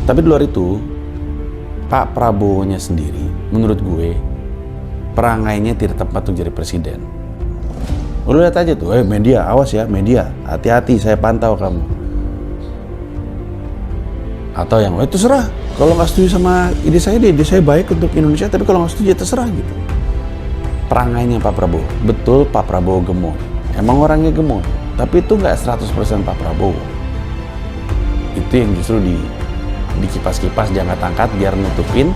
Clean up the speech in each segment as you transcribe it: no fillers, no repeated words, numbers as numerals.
Tapi di luar itu, Pak Prabowo-nya sendiri, menurut gue, perangainya tidak tepat untuk jadi presiden. Lu lihat aja tuh, media, awas ya, media, hati-hati, saya pantau kamu. Atau yang, itu terserah, kalau nggak setuju sama ide saya baik untuk Indonesia, tapi kalau nggak setuju ya terserah gitu. Perangainya Pak Prabowo, betul Pak Prabowo gemoy, emang orangnya gemoy, tapi itu nggak 100% Pak Prabowo. Itu yang justru di kipas-kipas jangan angkat biar nutupin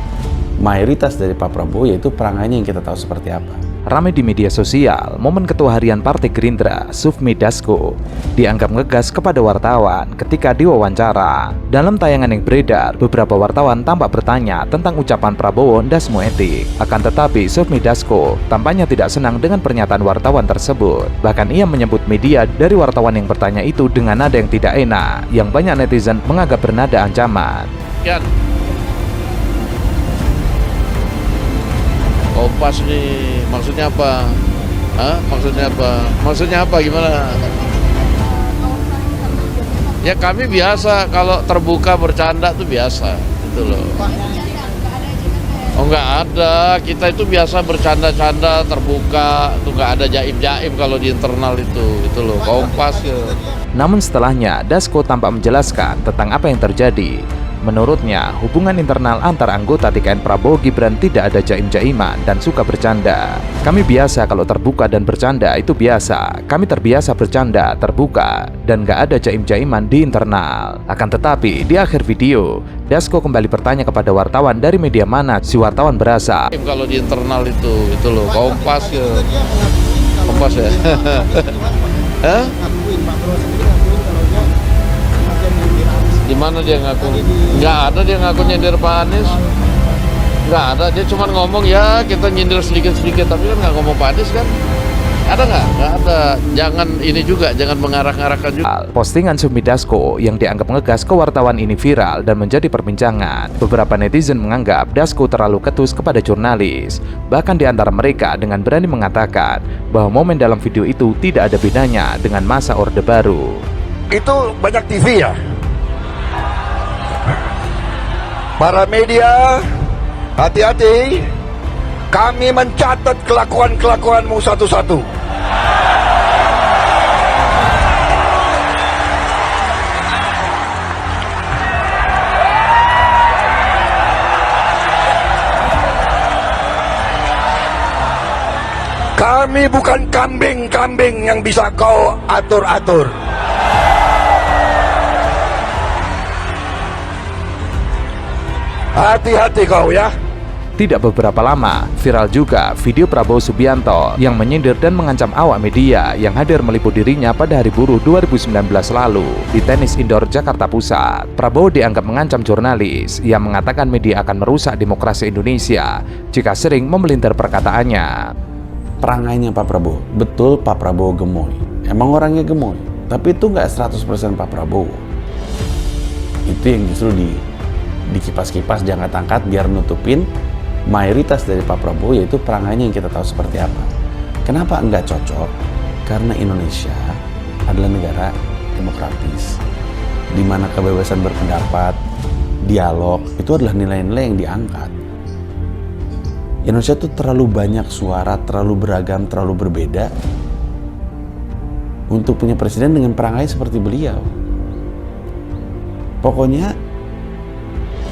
mayoritas dari Pak Prabowo, yaitu perangainya yang kita tahu seperti apa. Ramai di media sosial, momen Ketua Harian Partai Gerindra, Sufmi Dasko, dianggap ngegas kepada wartawan ketika diwawancara. Dalam tayangan yang beredar, beberapa wartawan tampak bertanya tentang ucapan Prabowo ndasmu etik. Akan tetapi, Sufmi Dasko tampaknya tidak senang dengan pernyataan wartawan tersebut. Bahkan ia menyebut media dari wartawan yang bertanya itu dengan nada yang tidak enak, yang banyak netizen menganggap bernada ancaman. Kompas nih, maksudnya apa? Hah? Maksudnya apa? Maksudnya apa? Gimana? Ya kami biasa, kalau terbuka bercanda tuh biasa, gitu loh. Oh nggak ada, kita itu biasa bercanda-canda terbuka, tuh nggak ada jaim-jaim kalau di internal itu, gitu loh. Kompas ya. Namun setelahnya, Dasko tampak menjelaskan tentang apa yang terjadi. Menurutnya, hubungan internal antar anggota TKN Prabowo Gibran tidak ada jaim-jaiman dan suka bercanda. Kami biasa kalau terbuka dan bercanda itu biasa. Kami terbiasa bercanda, terbuka, dan gak ada jaim-jaiman di internal. Akan tetapi, di akhir video, Dasko kembali bertanya kepada wartawan dari media mana si wartawan berasal. Kalau di internal itu loh, Kompas ya. Kompas ya. Hah? Di mana dia ngaku? Nggak ada dia ngaku nyindir Pak Anies. Nggak ada, dia cuma ngomong ya kita nyindir sedikit-sedikit, tapi kan nggak ngomong Pak Anies kan? Ada nggak? Nggak ada. Jangan ini juga, jangan mengarah-arahkan juga. Postingan Sufmi Dasko yang dianggap ngegas ke wartawan ini viral dan menjadi perbincangan. Beberapa netizen menganggap Dasko terlalu ketus kepada jurnalis. Bahkan di antara mereka dengan berani mengatakan bahwa momen dalam video itu tidak ada bedanya dengan masa Orde Baru. Itu banyak TV ya? Para media, hati-hati. Kami mencatat kelakuan-kelakuanmu satu-satu. Kami bukan kambing-kambing yang bisa kau atur-atur. Hati-hati kau ya. Tidak beberapa lama, viral juga video Prabowo Subianto yang menyindir dan mengancam awak media yang hadir meliput dirinya pada Hari Buruh 2019 lalu di tenis indoor Jakarta Pusat. Prabowo dianggap mengancam jurnalis yang mengatakan media akan merusak demokrasi Indonesia jika sering memelintir perkataannya. Perangainya Pak Prabowo, betul Pak Prabowo gemoy, emang orangnya gemoy, tapi itu nggak 100% Pak Prabowo. Itu yang justru di kipas-kipas jangan angkat biar nutupin mayoritas dari Pak Prabowo, yaitu perangainya yang kita tahu seperti apa. Kenapa enggak cocok? Karena Indonesia adalah negara demokratis, di mana kebebasan berpendapat, dialog, itu adalah nilai-nilai yang diangkat. Indonesia itu terlalu banyak suara, terlalu beragam, terlalu berbeda untuk punya presiden dengan perangai seperti beliau. Pokoknya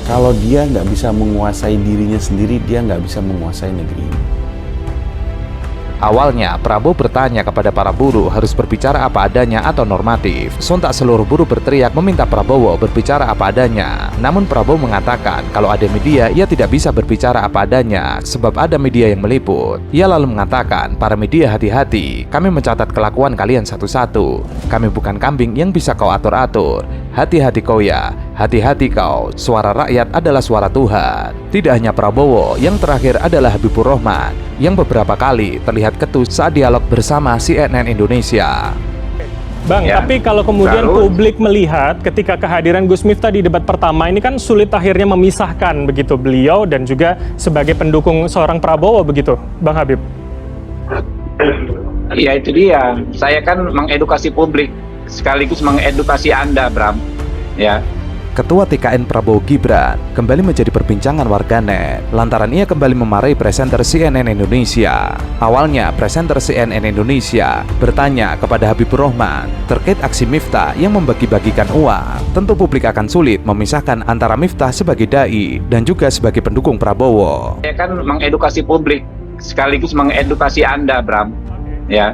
kalau dia nggak bisa menguasai dirinya sendiri, dia nggak bisa menguasai negeri ini. Awalnya, Prabowo bertanya kepada para buruh harus berbicara apa adanya atau normatif. Sontak seluruh buruh berteriak meminta Prabowo berbicara apa adanya. Namun Prabowo mengatakan kalau ada media, ia tidak bisa berbicara apa adanya sebab ada media yang meliput. Ia lalu mengatakan, para media hati-hati, kami mencatat kelakuan kalian satu-satu. Kami bukan kambing yang bisa kau atur-atur. Hati-hati kau ya, hati-hati kau, suara rakyat adalah suara Tuhan. Tidak hanya Prabowo, yang terakhir adalah Habibur Rahman, yang beberapa kali terlihat ketus saat dialog bersama CNN Indonesia. Bang, ya, tapi kalau kemudian publik melihat ketika kehadiran Gus Miftah di debat pertama ini kan sulit akhirnya memisahkan begitu beliau dan juga sebagai pendukung seorang Prabowo begitu, Bang Habib. Iya itu dia, saya kan mengedukasi publik sekaligus mengedukasi Anda, Bram. Ya, Ketua TKN Prabowo Gibran kembali menjadi perbincangan warganet lantaran ia kembali memarahi presenter CNN Indonesia. Awalnya, presenter CNN Indonesia bertanya kepada Habibur Rahman terkait aksi Miftah yang membagi-bagikan uang. Tentu publik akan sulit memisahkan antara Miftah sebagai dai dan juga sebagai pendukung Prabowo. Saya kan mengedukasi publik sekaligus mengedukasi Anda, Bram. Ya,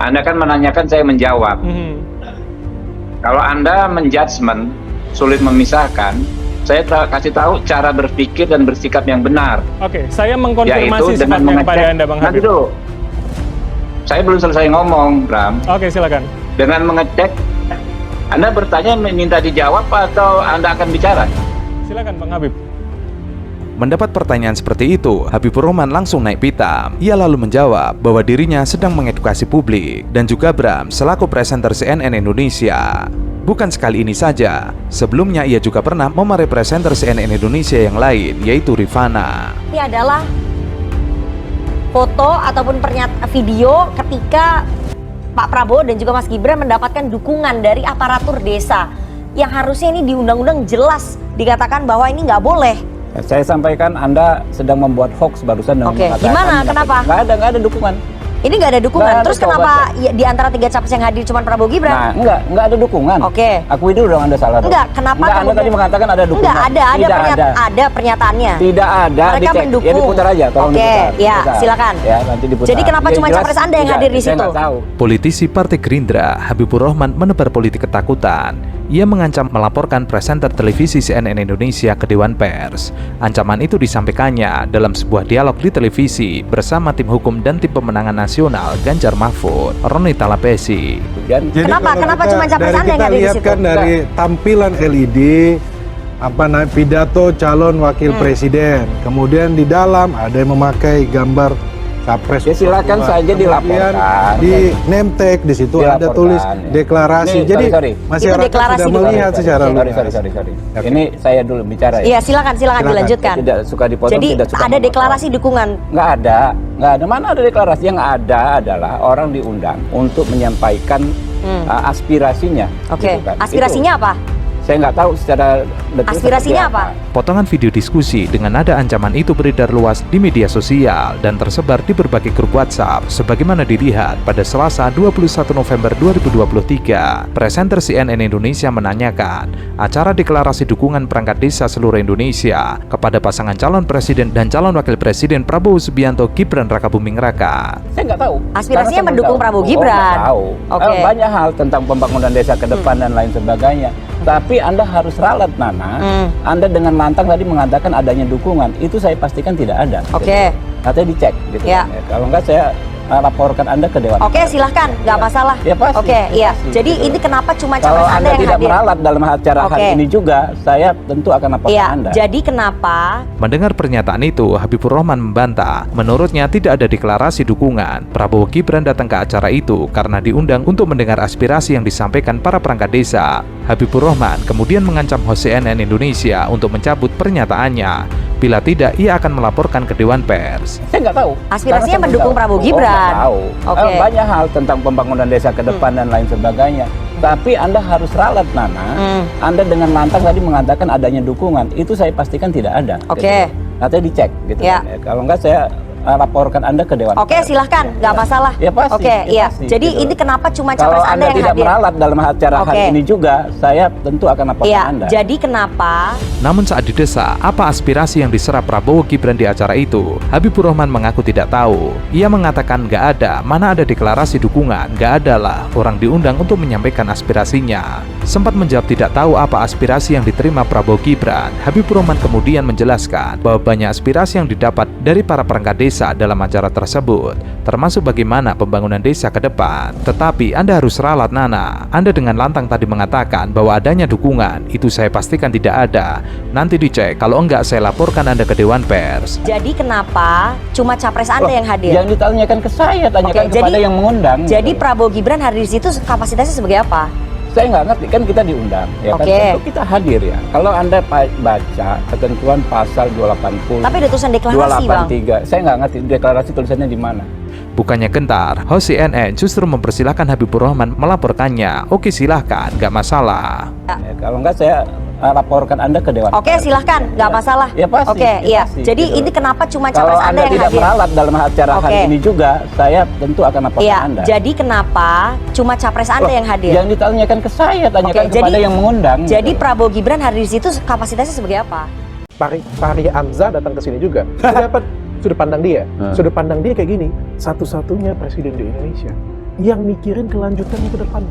Anda kan menanyakan, saya menjawab. Kalau Anda menjudgment, sulit memisahkan, saya kasih tahu cara berpikir dan bersikap yang benar. Oke, saya mengkonfirmasi yaitu dengan sifatnya kepada mengecek. Anda, Bang Nanti Habib. dulu, saya belum selesai ngomong, Bram. Oke, silakan. Dengan mengecek, Anda bertanya minta dijawab atau Anda akan bicara? Silakan, Bang Habib. Mendapat pertanyaan seperti itu, Habibur Rahman langsung naik pitam. Ia lalu menjawab bahwa dirinya sedang mengedukasi publik dan juga Bram selaku presenter CNN Indonesia. Bukan sekali ini saja, sebelumnya ia juga pernah memarahi presenter CNN Indonesia yang lain, yaitu Rifana. Ini adalah foto ataupun video ketika Pak Prabowo dan juga Mas Gibran mendapatkan dukungan dari aparatur desa yang harusnya ini di undang-undang jelas dikatakan bahwa ini nggak boleh. Saya sampaikan Anda sedang membuat hoax barusan dengan Oke, mengatakan. gimana? Kenapa? Nggak ada dukungan. Ini nggak ada dukungan. Nggak ada, Terus kenapa di antara 3 capres yang hadir cuma Prabowo Gibran? Nah, nggak ada dukungan. Oke. Akui dulu dong Anda salah. Enggak, kenapa Anda kemudian- tadi mengatakan ada dukungan. Enggak, Tidak ada. ada pernyataannya. Tidak ada. Mereka dicek. mendukung. Ya diputar aja, tolong Oke, diputar. ya, Diputar. silakan. Ya, nanti diputar. Jadi kenapa Ya, cuma jelas capres Anda yang tidak, hadir di saya situ? nggak tahu. Politisi Partai Gerindra, Habibur Rahman menebar politik ketakutan. Ia mengancam melaporkan presenter televisi CNN Indonesia ke Dewan Pers. Ancaman itu disampaikannya dalam sebuah dialog di televisi bersama tim hukum dan tim pemenangan nasional Ganjar Mahfud, Roni Talapesi. Jadi Kenapa? kalau Kenapa kita- cuma capres dari Anda yang kita ada di lihat situ? kan dari tampilan LED pidato calon wakil presiden, kemudian di dalam ada yang memakai gambar capres. Ya, silakan saja Kemudian dilaporkan. di name tag di situ ada Dilaporkan, tulis ya. deklarasi. Ini, Jadi sorry. masyarakat Itu deklarasi sudah dulu. melihat secara luas. Sorry. Oke. Ini saya dulu bicara ya. Iya, silakan dilanjutkan. Tidak suka dipotong, Jadi tidak suka ada memotong. deklarasi dukungan. Nggak ada. Mana ada deklarasi? Yang ada adalah orang diundang untuk menyampaikan aspirasinya. Oke. Gitu kan. Aspirasinya apa? Saya nggak tahu secara detail. Aspirasinya seperti apa? Potongan video diskusi dengan nada ancaman itu beredar luas di media sosial dan tersebar di berbagai grup WhatsApp sebagaimana dilihat pada Selasa 21 November 2023. Presenter CNN Indonesia menanyakan acara deklarasi dukungan perangkat desa seluruh Indonesia kepada pasangan calon presiden dan calon wakil presiden Prabowo Subianto Gibran Rakabuming Raka. Saya nggak tahu. Aspirasinya Karena saya mendukung belum tahu. Prabowo Gibran. Nggak tahu. Oke. Banyak hal tentang pembangunan desa ke depan dan lain sebagainya. Tapi Anda harus ralat, Nana. Anda dengan lantang tadi mengatakan adanya dukungan. Itu saya pastikan tidak ada. Oke. Katanya dicek gitu Ya. kan, ya. Kalau enggak saya laporkan Anda ke Dewan. Oke, silahkan, nggak masalah. Ya, pasti. Oke, Ya, iya. pasti, Jadi gitu. ini kenapa cuma Kalau capres Anda Anda yang tidak hadir? meralat dalam acara Oke. hari ini juga, saya tentu akan laporkan Iya. Anda. Jadi kenapa? Mendengar pernyataan itu, Habibur Rahman membantah. Menurutnya tidak ada deklarasi dukungan. Prabowo Gibran datang ke acara itu karena diundang untuk mendengar aspirasi yang disampaikan para perangkat desa. Habibur Rahman kemudian mengancam host CNN Indonesia untuk mencabut pernyataannya. Bila tidak, ia akan melaporkan ke Dewan Pers. Saya nggak tahu. Aspirasinya Karena saya mendukung belum tahu. Prabowo Gibran. Nggak tahu. Oke. Banyak hal tentang pembangunan desa ke depan dan lain sebagainya. Tapi Anda harus ralat, Nana. Anda dengan lantang tadi mengatakan adanya dukungan. Itu saya pastikan tidak ada. Oke. Gitu. Katanya dicek gitu Ya. kan, ya. Kalau enggak saya laporkan Anda ke Dewan Oke, Pers. silahkan, nggak masalah. Ya, pasti. Oke, Ya, iya. pasti, Jadi gitu. ini kenapa cuma Kalau capres Anda Anda yang tidak hadir? meralat dalam acara hari Oke. ini juga, saya tentu akan laporkan Iya. Anda. Jadi kenapa? Namun saat didesak, apa aspirasi yang diserap Prabowo Gibran di acara itu? Habibur Rahman mengaku tidak tahu. Ia mengatakan nggak ada, mana ada deklarasi dukungan, nggak ada lah. Orang diundang untuk menyampaikan aspirasinya. Sempat menjawab tidak tahu apa aspirasi yang diterima Prabowo Gibran. Habibur Rahman kemudian menjelaskan bahwa banyak aspirasi yang didapat dari para perangkat desa dalam acara tersebut, termasuk bagaimana pembangunan desa ke depan. Tetapi Anda harus ralat, Nana. Anda dengan lantang tadi mengatakan bahwa adanya dukungan, itu saya pastikan tidak ada. Nanti dicek, kalau enggak saya laporkan Anda ke Dewan Pers. Jadi kenapa cuma capres Anda Loh, yang hadir? Yang ditanyakan ke saya, tanyakan Oke, kepada jadi- yang mengundang. Jadi gitu. Prabowo Gibran hadir di situ kapasitasnya sebagai apa? Saya nggak ngerti, kan kita diundang, ya kan? Oke. Tentu kita hadir ya. Kalau Anda baca ketentuan pasal 280, Tapi ada tulisan deklarasi, Bang. 283, saya nggak ngerti deklarasi tulisannya di mana. Bukannya gentar, host CNN justru mempersilahkan Habibur Rahman melaporkannya. Oke silahkan, nggak masalah. Ya, kalau nggak saya laporkan Anda ke Dewan Oke, Pers. silahkan, nggak masalah. Ya pasti. Oke, ya iya. pasti, Jadi gitu. ini kenapa cuma Kalau capres Anda Anda yang tidak hadir? meralat dalam acara hari Oke. ini juga, saya tentu akan laporkan Iya, Anda. jadi kenapa cuma capres Anda yang hadir? Yang ditanyakan ke saya, tanyakan Oke, kepada yang mengundang. Jadi gitu. Prabowo Gibran hadir di situ kapasitasnya sebagai apa? Fahri Hamzah datang ke sini juga. Saya dapat sudut pandang dia. Sudut pandang dia kayak gini, satu-satunya presiden di Indonesia yang mikirin kelanjutannya ke depan.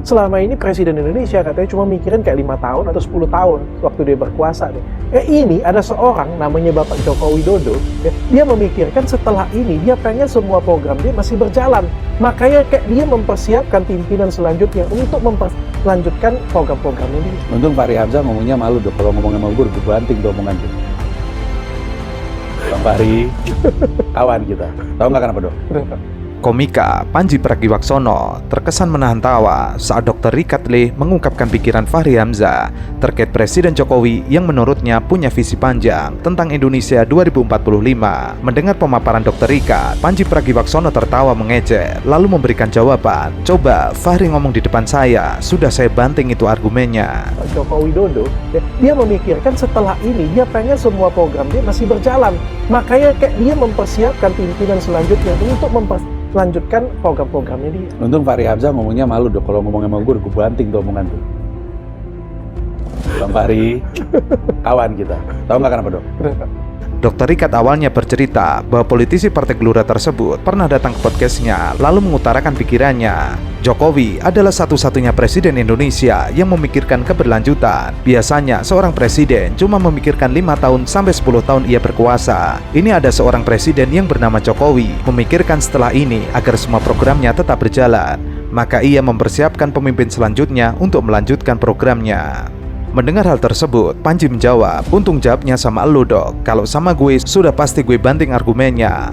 Selama ini presiden Indonesia katanya cuma mikirin kayak 5 tahun atau 10 tahun waktu dia berkuasa nih. Ini ada seorang namanya Bapak Joko Widodo, ya, dia memikirkan setelah ini dia pengen semua program dia masih berjalan. Makanya kayak dia mempersiapkan pimpinan selanjutnya untuk melanjutkan program-programnya dia. Untung Fahri Hamzah ngomongnya malu dong, kalau ngomong sama gue banting tuh omongan tuh. Bang Fahri, kawan kita. Tahu nggak kenapa dong? Komika Panji Pragiwaksono terkesan menahan tawa saat Dr. Rika Tleh mengungkapkan pikiran Fahri Hamzah terkait Presiden Jokowi yang menurutnya punya visi panjang tentang Indonesia 2045. Mendengar pemaparan Dr. Rika, Panji Pragiwaksono tertawa mengejek lalu memberikan jawaban. Coba Fahri ngomong di depan saya, sudah saya banting itu argumennya. Pak Joko Widodo, ya, dia memikirkan setelah ini dia pengen semua program dia masih berjalan. Makanya kayak dia mempersiapkan pimpinan selanjutnya untuk melanjutkan program-programnya dia. Untung Fahri Hamzah ngomongnya malu dong, kalau ngomong sama gue banting tuh omongan tuh. Bang Fahri, kawan kita. Tahu nggak kenapa dong? Dr. Rikat awalnya bercerita bahwa politisi Partai Gelora tersebut pernah datang ke podcastnya lalu mengutarakan pikirannya. Jokowi adalah satu-satunya presiden Indonesia yang memikirkan keberlanjutan. Biasanya seorang presiden cuma memikirkan 5 tahun sampai 10 tahun ia berkuasa. Ini ada seorang presiden yang bernama Jokowi memikirkan setelah ini agar semua programnya tetap berjalan. Maka ia mempersiapkan pemimpin selanjutnya untuk melanjutkan programnya. Mendengar hal tersebut, Panji menjawab, untung jawabnya sama elu dok, kalau sama gue sudah pasti gue banting argumennya.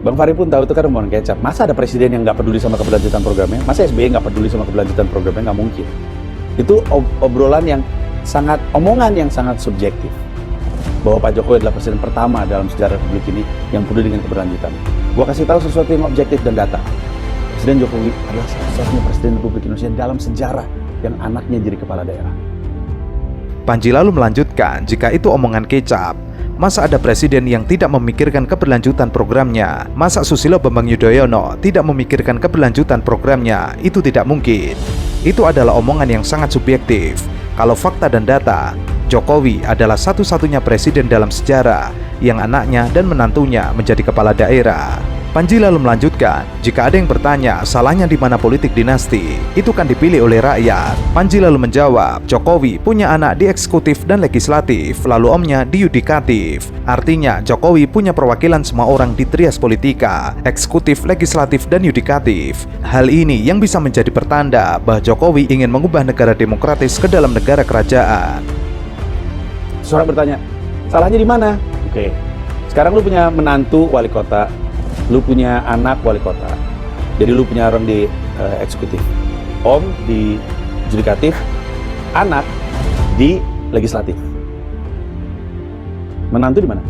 Bang Fahri pun tahu itu kan omongan kecap. Masa ada presiden yang nggak peduli sama keberlanjutan programnya? Masa SBY nggak peduli sama keberlanjutan programnya? Nggak mungkin. Itu obrolan yang sangat, omongan yang sangat subjektif. Bahwa Pak Jokowi adalah presiden pertama dalam sejarah Republik ini yang peduli dengan keberlanjutan. Gua kasih tahu sesuatu yang objektif dan data. Presiden Jokowi adalah satu-satunya presiden Republik Indonesia dalam sejarah yang anaknya jadi kepala daerah. Panji lalu melanjutkan, jika itu omongan kecap, masa ada presiden yang tidak memikirkan keberlanjutan programnya? Masa Susilo Bambang Yudhoyono tidak memikirkan keberlanjutan programnya? Itu tidak mungkin. Itu adalah omongan yang sangat subjektif. Kalau fakta dan data, Jokowi adalah satu-satunya presiden dalam sejarah yang anaknya dan menantunya menjadi kepala daerah. Panji lalu melanjutkan, jika ada yang bertanya salahnya di mana politik dinasti, itu kan dipilih oleh rakyat. Panji lalu menjawab, Jokowi punya anak di eksekutif dan legislatif, lalu omnya di yudikatif. Artinya Jokowi punya perwakilan semua orang di trias politika, eksekutif, legislatif, dan yudikatif. Hal ini yang bisa menjadi pertanda bahwa Jokowi ingin mengubah negara demokratis ke dalam negara kerajaan. Seorang bertanya, salahnya di mana? Oke, sekarang lu punya menantu wali kota, lu punya anak wali kota, jadi lu punya orang di eksekutif, om di judikatif, anak di legislatif. Menantu di mana?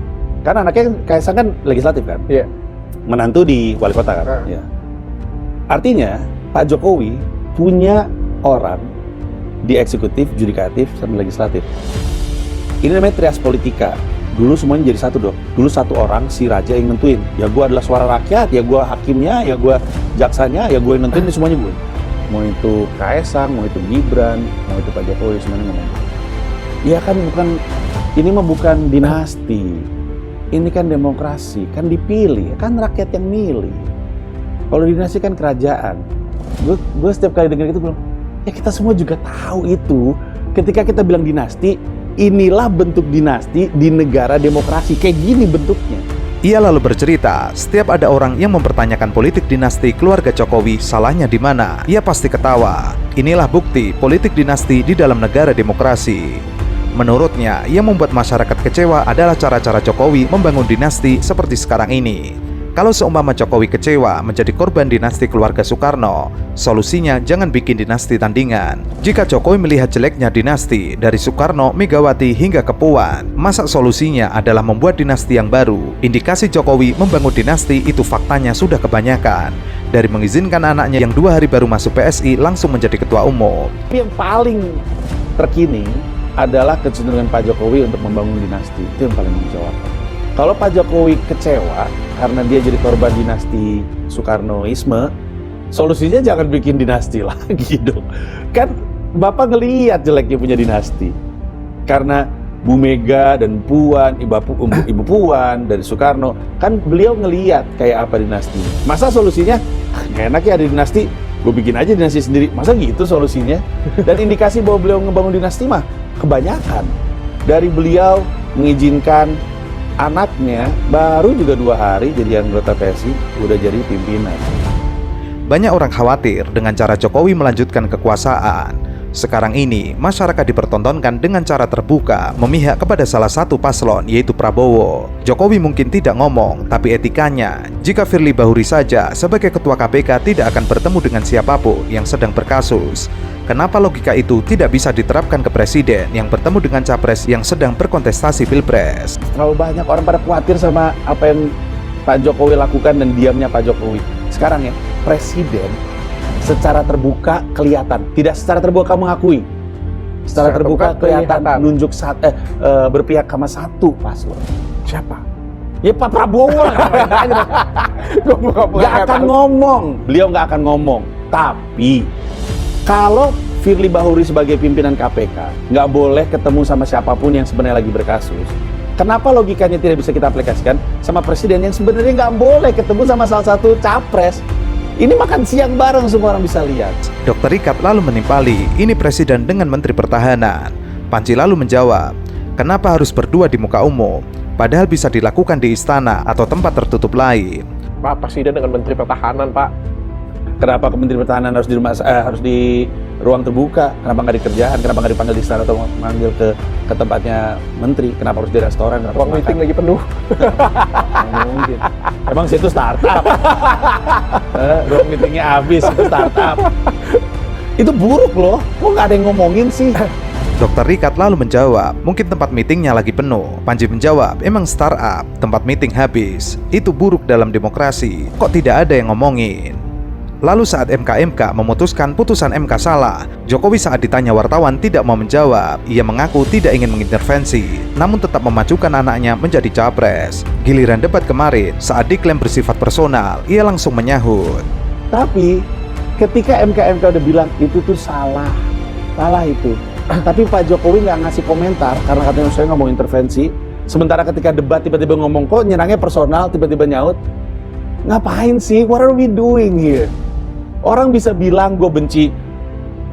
Kan anaknya Kaisang kan legislatif kan? Iya. Menantu di wali kota kan? Iya. Artinya Pak Jokowi punya orang di eksekutif, judikatif, sama legislatif. Ini namanya trias politika. Dulu semuanya jadi satu dok. Dulu satu orang, si raja yang nentuin. Ya gue adalah suara rakyat, ya gue hakimnya, ya gue jaksanya, ya gue yang nentuin, semuanya gue. Mau itu Kaisang, mau itu Gibran, mau itu Pak Jokowi, semuanya ngomong. Ya kan bukan, ini mah bukan dinasti. Ini kan demokrasi, kan dipilih, kan rakyat yang milih. Kalau dinasti kan kerajaan. Gue setiap kali dengar itu bilang, ya kita semua juga tahu itu. Ketika kita bilang dinasti, inilah bentuk dinasti di negara demokrasi. Kayak gini bentuknya. Ia lalu bercerita, setiap ada orang yang mempertanyakan politik dinasti keluarga Jokowi, salahnya di mana? Ia pasti ketawa. Inilah bukti politik dinasti di dalam negara demokrasi. Menurutnya, yang membuat masyarakat kecewa adalah cara-cara Jokowi membangun dinasti seperti sekarang ini. Kalau seumpama Jokowi kecewa menjadi korban dinasti keluarga Soekarno, solusinya jangan bikin dinasti tandingan. Jika Jokowi melihat jeleknya dinasti dari Soekarno, Megawati hingga ke Puan, masa solusinya adalah membuat dinasti yang baru? Indikasi Jokowi membangun dinasti itu faktanya sudah kebanyakan. Dari mengizinkan anaknya yang 2 hari baru masuk PSI langsung menjadi ketua umum. Yang paling terkini adalah kecenderungan Pak Jokowi untuk membangun dinasti. Itu yang paling menjawabkan. Kalau Pak Jokowi kecewa karena dia jadi korban dinasti Soekarnoisme, solusinya jangan bikin dinasti lagi dong. Kan Bapak ngelihat jeleknya punya dinasti. Karena Bu Mega dan Puan, Ibu Puan dari Soekarno, kan beliau ngelihat kayak apa dinasti. Masa solusinya, nggak enak ya ada dinasti, gue bikin aja dinasti sendiri. Masa gitu solusinya? Dan indikasi bahwa beliau ngebangun dinasti mah kebanyakan. Dari beliau mengizinkan anaknya baru juga 2 hari jadi anggota PSI, udah jadi pimpinan. Banyak orang khawatir dengan cara Jokowi melanjutkan kekuasaan. Sekarang ini, masyarakat dipertontonkan dengan cara terbuka memihak kepada salah satu paslon, yaitu Prabowo. Jokowi mungkin tidak ngomong, tapi etikanya, jika Firly Bahuri saja sebagai ketua KPK tidak akan bertemu dengan siapapun yang sedang berkasus, kenapa logika itu tidak bisa diterapkan ke presiden yang bertemu dengan capres yang sedang berkontestasi pilpres? Terlalu banyak orang pada khawatir sama apa yang Pak Jokowi lakukan dan diamnya Pak Jokowi. Sekarang ya, presiden secara terbuka kelihatan, tidak secara terbuka kamu mengakui, secara terbuka kelihatan nunjuk berpihak sama satu paslon. Siapa? Ya Pak Prabowo. Nggak akan ngomong, beliau nggak akan ngomong. Tapi kalau Firly Bahuri sebagai pimpinan KPK nggak boleh ketemu sama siapapun yang sebenarnya lagi berkasus, kenapa logikanya tidak bisa kita aplikasikan sama presiden yang sebenarnya nggak boleh ketemu sama salah satu capres? Ini makan siang bareng, semua orang bisa lihat. Dr. Rikat lalu menimpali, ini presiden dengan Menteri Pertahanan. Panji lalu menjawab, kenapa harus berdua di muka umum? Padahal bisa dilakukan di istana atau tempat tertutup lain. Pak, presiden dengan Menteri Pertahanan, Pak. Kenapa ke Menteri Pertahanan harus di ruang terbuka? Kenapa nggak di kerjaan? Kenapa nggak dipanggil di istana atau manggil ke tempatnya menteri? Kenapa harus di restoran? Ruang meeting lagi penuh. Mungkin. Emang situ startup. Ruang meetingnya habis, itu startup. Itu buruk loh. Kok nggak ada yang ngomongin sih? Dr. Rikat lalu menjawab, mungkin tempat meetingnya lagi penuh. Panji menjawab, emang startup, tempat meeting habis. Itu buruk dalam demokrasi. Kok tidak ada yang ngomongin? Lalu saat MK memutuskan putusan MK salah, Jokowi saat ditanya wartawan tidak mau menjawab. Ia mengaku tidak ingin mengintervensi, namun tetap memajukan anaknya menjadi capres. Giliran debat kemarin, saat diklaim bersifat personal, ia langsung menyahut. Tapi ketika MK udah bilang itu tuh salah itu. Tapi Pak Jokowi nggak ngasih komentar karena katanya saya nggak mau intervensi. Sementara ketika debat tiba-tiba ngomong kok nyerangnya personal, tiba-tiba nyaut. Ngapain sih? What are we doing here? Orang bisa bilang gue benci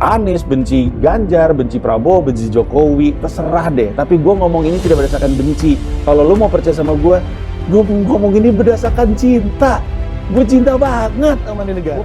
Anies, benci Ganjar, benci Prabowo, benci Jokowi, terserah deh. Tapi gue ngomong ini tidak berdasarkan benci. Kalau lu mau percaya sama gue ngomong ini berdasarkan cinta. Gue cinta banget sama ini negara.